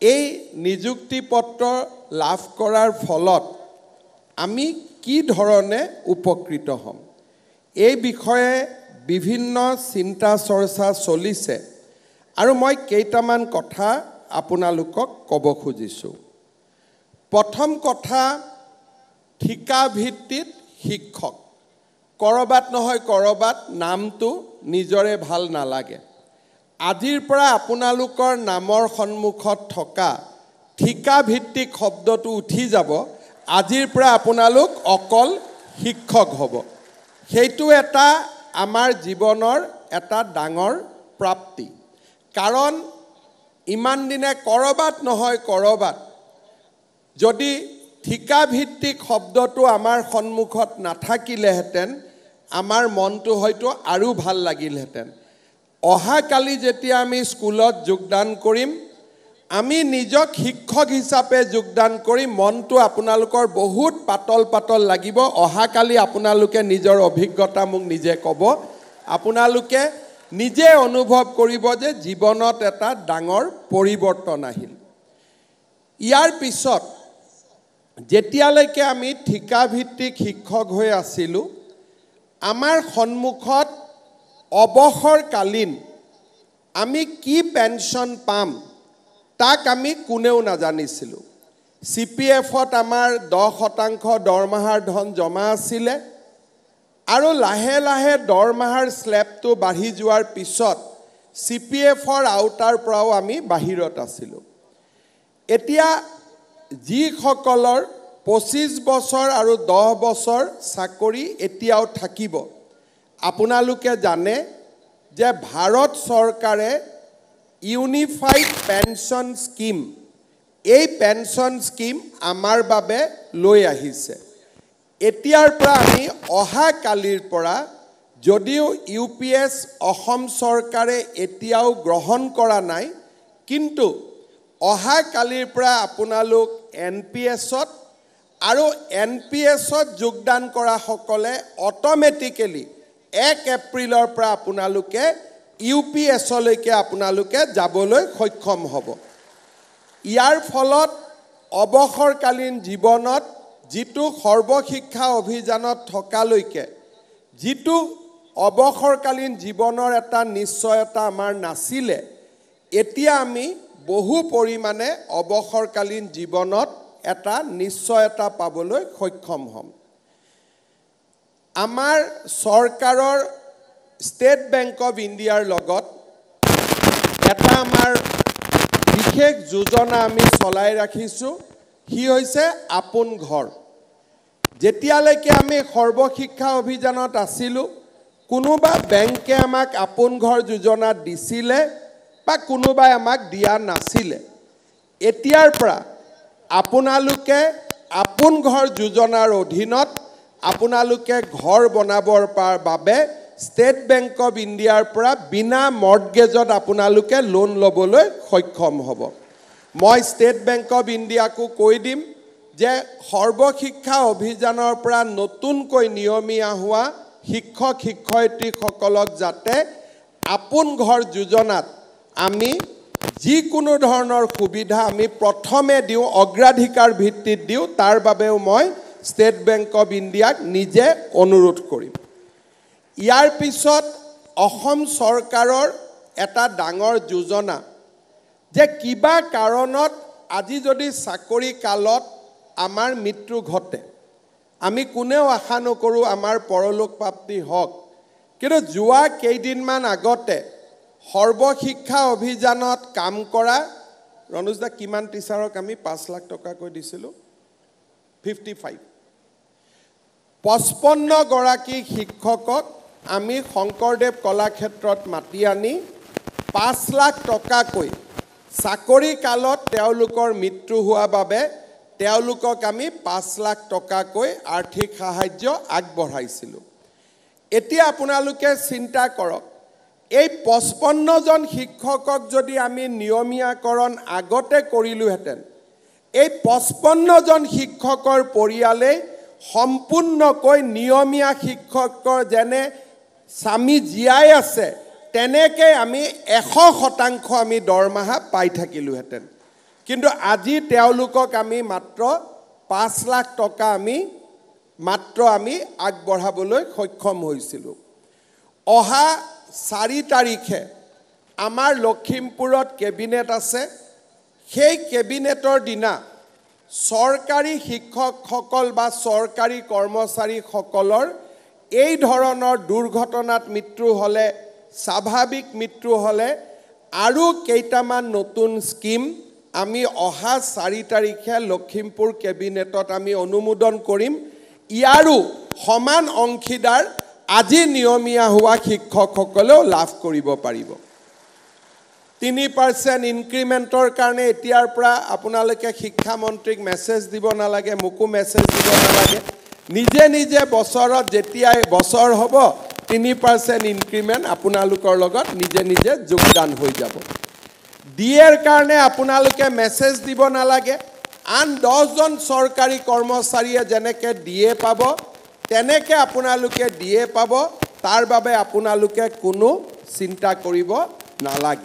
এই নিযুক্তি পত্ৰ লাভ কৰাৰ ফলত আমি কি ধৰণে উপকৃত হ'ম এই বিষয়ে বিভিন্ন চিন্তা চৰ্চা চলিছে আৰু মই কেইটামান কথা আপোনালোকক ক'ব খুজিছোঁ। প্ৰথম কথা, ঠিকা ভিত্তিত শিক্ষক। কৰবাত নহয় কৰবাত নামটো নিজৰে ভাল নালাগে। আজিৰ পৰা আপোনালোকৰ নামৰ সন্মুখত থকা ঠিকা ভিত্তিক শব্দটো উঠি যাব। আজিৰ পৰা আপোনালোক অকল শিক্ষক হ'ব। সেইটো এটা আমাৰ জীৱনৰ এটা ডাঙৰ প্ৰাপ্তি। কাৰণ ইমান দিনে কৰবাত নহয় কৰবাত যদি ঠিকা ভিত্তিক শব্দটো আমাৰ সন্মুখত নাথাকিলেহেঁতেন আমাৰ মনটো হয়তো আৰু ভাল লাগিলহেঁতেন। অহাকালি যেতিয়া আমি স্কুলত যোগদান কৰিম, আমি নিজক শিক্ষক হিচাপে যোগদান কৰি মনটো আপোনালোকৰ বহুত পাতল পাতল লাগিব। অহাকালি আপোনালোকে নিজৰ অভিজ্ঞতা মোক নিজে ক'ব। আপোনালোকে নিজে অনুভৱ কৰিব যে জীৱনত এটা ডাঙৰ পৰিৱৰ্তন আহিল। ইয়াৰ পিছত যেতিয়ালৈকে আমি ঠিকাভিত্তিক শিক্ষক হৈ আছিলোঁ, আমাৰ সন্মুখত অৱসৰকালীন আমি কি পেঞ্চন পাম তাক আমি কোনেও নাজানিছিলোঁ। CPF-ত আমাৰ 10% দৰমহাৰ ধন জমা আছিলে আৰু লাহে লাহে দৰমহাৰ স্লেবটো বাঢ়ি যোৱাৰ পিছত CPF-ৰ আওতাৰ পৰাও আমি বাহিৰত আছিলোঁ। এতিয়া যিসকলৰ 25 বছৰ আৰু 10 বছৰ চাকৰি এতিয়াও থাকিব, আপোনালোকে জানে যে ভাৰত চৰকাৰে ইউনিফাইড পেঞ্চন স্কিম, এই পেঞ্চন স্কিম আমাৰ বাবে লৈ আহিছে। এতিয়াৰ পৰা আমি অহাকালিৰ পৰা যদিও UPS অসম চৰকাৰে এতিয়াও গ্ৰহণ কৰা নাই, কিন্তু অহাকালিৰ পৰা আপোনালোক NPS-ত আৰু NPS-ত যোগদান কৰা সকলে অট'মেটিকেলি 1 এপ্ৰিলৰ পৰা আপোনালোকে UPS-লৈকে আপোনালোকে যাবলৈ সক্ষম হ'ব। ইয়াৰ ফলত অৱসৰকালীন জীৱনত যিটো সৰ্বশিক্ষা অভিযানত থকালৈকে যিটো অৱসৰকালীন জীৱনৰ এটা নিশ্চয়তা আমাৰ নাছিলে, এতিয়া আমি বহু পৰিমাণে অৱসৰকালীন জীৱনত এটা নিশ্চয়তা পাবলৈ সক্ষম হ'ম। আমাৰ চৰকাৰৰ ষ্টেট বেংক অফ ইণ্ডিয়াৰ লগত এটা আমাৰ বিশেষ যোজনা আমি চলাই ৰাখিছোঁ, সি হৈছে আপোন ঘৰ। যেতিয়ালৈকে আমি সৰ্বশিক্ষা অভিযানত আছিলোঁ, কোনোবা বেংকে আমাক আপোন ঘৰ যোজনা দিছিলে বা কোনোবাই আমাক দিয়া নাছিলে। এতিয়াৰ পৰা আপোনালোকে আপোন ঘৰ যোজনাৰ অধীনত আপোনালোকে ঘৰ বনাবৰ বাবে ষ্টেট বেংক অফ ইণ্ডিয়াৰ পৰা বিনা মৰ্টগেজত আপোনালোকে লোন ল'বলৈ সক্ষম হ'ব। মই ষ্টেট বেংক অফ ইণ্ডিয়াকো কৈ দিম যে সৰ্বশিক্ষা অভিযানৰ পৰা নতুনকৈ নিয়মীয়া হোৱা শিক্ষক শিক্ষয়িত্ৰীসকলক যাতে আপোন ঘৰ যোজনাত আমি যিকোনো ধৰণৰ সুবিধা আমি প্ৰথমে দিওঁ, অগ্ৰাধিকাৰ ভিত্তিত দিওঁ, তাৰ বাবেও মই ষ্টেট বেংক অফ ইণ্ডিয়াক নিজে অনুৰোধ কৰিম। ইয়াৰ পিছত অসম চৰকাৰৰ এটা ডাঙৰ যোজনা যে কিবা কাৰণত আজি যদি চাকৰি কালত আমাৰ মৃত্যু ঘটে, আমি কোনেও আশা নকৰোঁ আমাৰ পৰলোক প্ৰাপ্তি হওক, কিন্তু যোৱা কেইদিনমান আগতে সৰ্বশিক্ষা অভিযানত কাম কৰা ৰণুজ দা কিমান টিচাৰক আমি 5 লাখ টকাকৈ দিছিলোঁ? 55। 55 গৰাকী শিক্ষকক আমি শংকৰদেৱ কলাক্ষেত্ৰত মাতি আনি 5 লাখ টকাকৈ চাকৰি কালত তেওঁলোকৰ মৃত্যু হোৱা বাবে তেওঁলোকক আমি 5 লাখ টকাকৈ আৰ্থিক সাহায্য আগবঢ়াইছিলোঁ। এতিয়া আপোনালোকে চিন্তা কৰক, এই 55 জন শিক্ষকক যদি আমি নিয়মীয়াকৰণ আগতে কৰিলোহেঁতেন, এই 55 জন শিক্ষকৰ পৰিয়ালে সম্পূৰ্ণকৈ নিয়মীয়া শিক্ষকৰ যেনে স্বামী জীয়াই আছে তেনেকৈ আমি 100% আমি দৰমহা পাই থাকিলোহেঁতেন। কিন্তু আজি তেওঁলোকক আমি মাত্ৰ 5 লাখ টকা আমি আগবঢ়াবলৈ সক্ষম হৈছিলোঁ। অহা 4 তাৰিখে আমাৰ লখিমপুৰত কেবিনেট আছে। সেই কেবিনেটৰ দিনা চৰকাৰী শিক্ষকসকল বা চৰকাৰী কৰ্মচাৰীসকলৰ এই ধৰণৰ দুৰ্ঘটনাত মৃত্যু হ'লে, স্বাভাৱিক মৃত্যু হ'লে আৰু কেইটামান নতুন স্কিম আমি অহা 4 তাৰিখে লখিমপুৰ কেবিনেটত আমি অনুমোদন কৰিম। ইয়াৰো সমান অংশীদাৰ আজি নিয়মীয়া হোৱা শিক্ষকসকলেও লাভ কৰিব পাৰিব। 3% ইনক্ৰিমেণ্টৰ কাৰণে এতিয়াৰ পৰা আপোনালোকে শিক্ষামন্ত্ৰীক মেছেজ দিব নালাগে, মোকো মেছেজ দিব নালাগে। নিজে নিজে বছৰত যেতিয়াই বছৰ হ'ব 3% ইনক্ৰিমেণ্ট আপোনালোকৰ লগত নিজে নিজে যোগদান হৈ যাব। ডিএৰ কাৰণে আপোনালোকে মেছেজ দিব নালাগে। আন 10জন চৰকাৰী কৰ্মচাৰীয়ে যেনেকৈ ডিএ পাব তেনেকৈ আপোনালোকে ডিএ পাব। তাৰ বাবে আপোনালোকে কোনো চিন্তা কৰিব নালাগে।